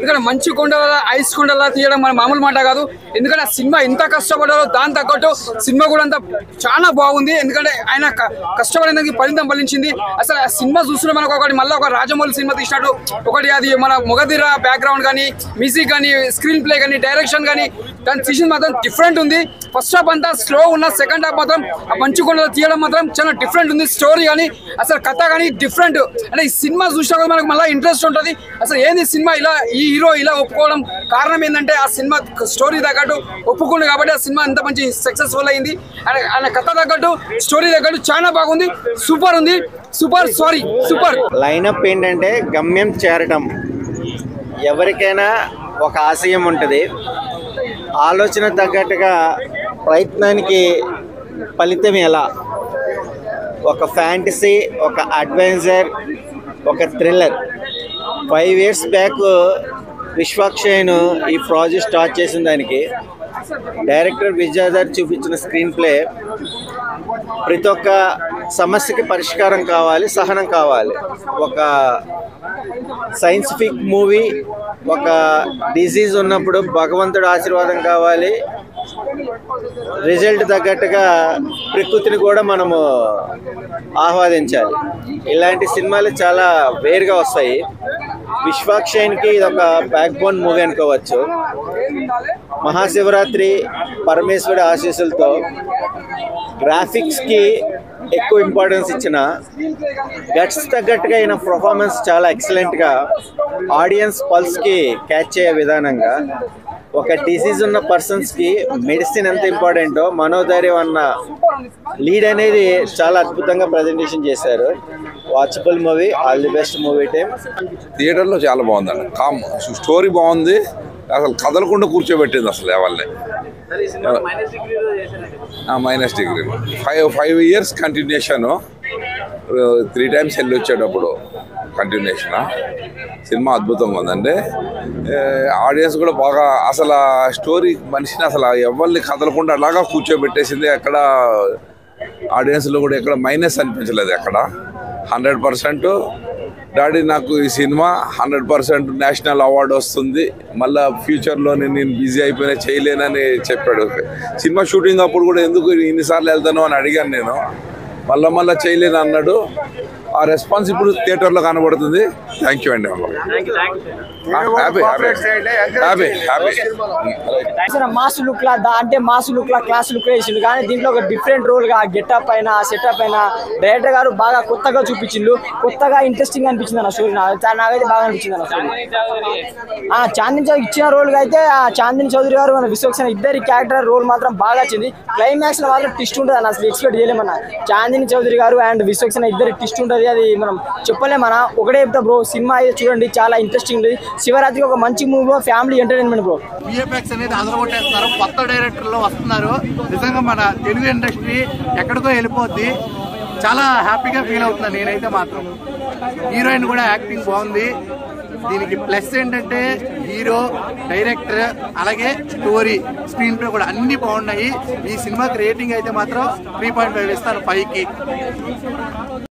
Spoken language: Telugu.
ఎందుకంటే మంచి కొండల ఐస్ కొండల తీయడం మన మామూలు మాట కాదు. ఎందుకంటే ఆ సినిమా ఎంత కష్టపడారో దాని తగ్గట్టు సినిమా కూడా అంత చాలా బాగుంది. ఎందుకంటే ఆయన కష్టపడేందుకు ఫలితం ఫలించింది. అసలు ఆ సినిమా చూస్తున్న మనకు ఒకటి మళ్ళీ ఒక రాజమౌళి సినిమా తీసినట్టు ఒకటి అది మన మొగధీర బ్యాక్గ్రౌండ్ కానీ మ్యూజిక్ కానీ స్క్రీన్ ప్లే కానీ డైరెక్షన్ కానీ దాని తీసిన మాత్రం డిఫరెంట్ ఉంది. ఫస్ట్ హాఫ్ అంతా స్లో ఉన్న సెకండ్ హాఫ్ మాత్రం ఆ మంచుకొండలో తీయడం మాత్రం చాలా డిఫరెంట్ ఉంది. స్టోరీ కానీ అసలు కథ కానీ డిఫరెంట్. అంటే ఈ సినిమా చూసినా కూడా మనకు మళ్ళీ ఇంట్రెస్ట్ ఉంటుంది. అసలు ఏంది సినిమా ఇలా ఈ హీరో ఇలా ఒప్పుకోవడం కారణం ఏంటంటే ఆ సినిమా స్టోరీ తగ్గట్టు ఒప్పుకుండు కాబట్టి ఆ సినిమా ఎంత మంచి సక్సెస్ఫుల్ అయింది. ఆయన కథ తగ్గట్టు స్టోరీ తగ్గట్టు చాలా బాగుంది. సూపర్ ఉంది. సూపర్ లైనప్ ఏంటంటే గమ్యం చేరటం. ఎవరికైనా ఒక ఆశయం ఉంటుంది. ఆలోచన తగ్గట్టుగా ప్రయత్నానికి ఫలితం ఎలా? ఒక ఫ్యాంటసీ, ఒక అడ్వెంచర్, ఒక థ్రిల్లర్. 5 years బ్యాక్ విశ్వాక్షయ్యను ఈ ప్రాజెక్ట్ స్టార్ట్ చేసిన దానికి డైరెక్టర్ విద్యాధర్ చూపించిన స్క్రీన్ ప్లే ప్రతి ఒక్క సమస్యకి పరిష్కారం కావాలి, సహనం కావాలి. ఒక సైంటిఫిక్ మూవీ, ఒక డిసీజ్ ఉన్నప్పుడు భగవంతుడు ఆశీర్వాదం కావాలి. రిజల్ట్ తగ్గట్టుగా ప్రకృతిని కూడా మనము ఆహ్వాదించాలి. ఇలాంటి సినిమాలు చాలా వేరుగా వస్తాయి. విశ్వాక్షయ్యకి ఇది ఒక బ్యాక్ బోన్ మూవీ అనుకోవచ్చు. మహాశివరాత్రి పరమేశ్వరుడి ఆశీస్సులతో గ్రాఫిక్స్కి ఎక్కువ ఇంపార్టెన్స్ ఇచ్చిన గట్స్ తగ్గట్టుగా అయిన పర్ఫార్మెన్స్ చాలా ఎక్సలెంట్గా ఆడియన్స్ పల్స్కి క్యాచ్ అయ్యే విధానంగా ఒక డిసీజ్ ఉన్న పర్సన్స్కి మెడిసిన్ ఎంత ఇంపార్టెంటో మనోధైర్యం అన్న లీడ్ అనేది చాలా అద్భుతంగా ప్రజెంటేషన్ చేశారు. Watchable movie. All the best movie time. థియేటర్లో చాలా బాగుందండి. కామ్ స్టోరీ బాగుంది. అసలు కదలకుండా కూర్చోబెట్టింది అసలు ఎవరిని. -Degree 5 years continuation. 3 times వెళ్ళి వచ్చేటప్పుడు కంటిన్యూషన్. సినిమా అద్భుతంగా ఉందండి. ఆడియన్స్ కూడా బాగా అసలు స్టోరీ మనిషిని అసలు ఎవరిని కదలకుండా అలాగా కూర్చోబెట్టేసింది. ఎక్కడ ఆడియన్స్లో కూడా ఎక్కడ మైనస్ అనిపించలేదు. ఎక్కడ 100% డాడీ నాకు ఈ సినిమా 100% నేషనల్ అవార్డు వస్తుంది, మళ్ళీ ఫ్యూచర్లో నేను బిజీ అయిపోయినా చేయలేనని చెప్పాడు. సినిమా షూటింగ్ అప్పుడు కూడా ఎందుకు ఇన్నిసార్లు వెళ్తాను అని అడిగాను నేను. మళ్ళీ చేయలేను అన్నాడు. ఆ రెస్పాన్స్ ఇప్పుడు థియేటర్లో కనబడుతుంది. థ్యాంక్ యూ అండి. మాస్ లుక్ లా అంటే మాస్ లుక్ లా క్లాస్ లుక్ వేసిండు, కానీ దీంట్లో ఒక డిఫరెంట్ రోల్ గా గెటప్ అయినా సెటప్ అయినా డైరెక్టర్ గారు బాగా కొత్తగా చూపించిండు. కొత్తగా ఇంట్రెస్టింగ్ అనిపించింది అన్న స్టోరీ. నాకైతే బాగా అనిపించింది అన్న స్టోరీ. చాందిని చౌదరి ఇచ్చిన రోల్ అయితే చాందిని చౌదరి గారు మన విశ్వక్సేన ఇద్దరి క్యారెక్టర్ రోల్ మాత్రం బాగా వచ్చింది. క్లైమాక్స్ లో మాత్రం ట్విస్ట్ ఉంటుంది అన్న, అసలు ఎక్స్పెక్ట్ చేయలేమన్నా. చాందిని చౌదరి గారు అండ్ విశ్వక్సేన ఇద్దరి ట్విస్ట్ ఉంటుంది, అది మనం చెప్పలేమన్నా. ఒకటే చెప్తా బ్రో, సినిమా అయితే చూడండి, చాలా ఇంట్రెస్టింగ్ ఉంటుంది. శివరాత్రికి ఒక మంచి movie, family entertainment bro. VFX అనేది అదరగొట్టేస్తున్నారు. కొత్త డైరెక్టర్లు వస్తున్నారు. నిజంగా మన తెలుగు ఇండస్ట్రీ ఎక్కడికో వెళ్ళిపోద్ది. చాలా హ్యాపీగా ఫీల్ అవుతున్నాను నేనైతే మాత్రం. హీరోయిన్ కూడా యాక్టింగ్ బాగుంది. దీనికి ప్లస్ ఏంటంటే హీరో, డైరెక్టర్, అలాగే స్టోరీ, స్క్రీన్ ప్లే కూడా అన్ని బాగున్నాయి. ఈ సినిమాకి రేటింగ్ అయితే మాత్రం 3.5 ఇస్తాను 5కి.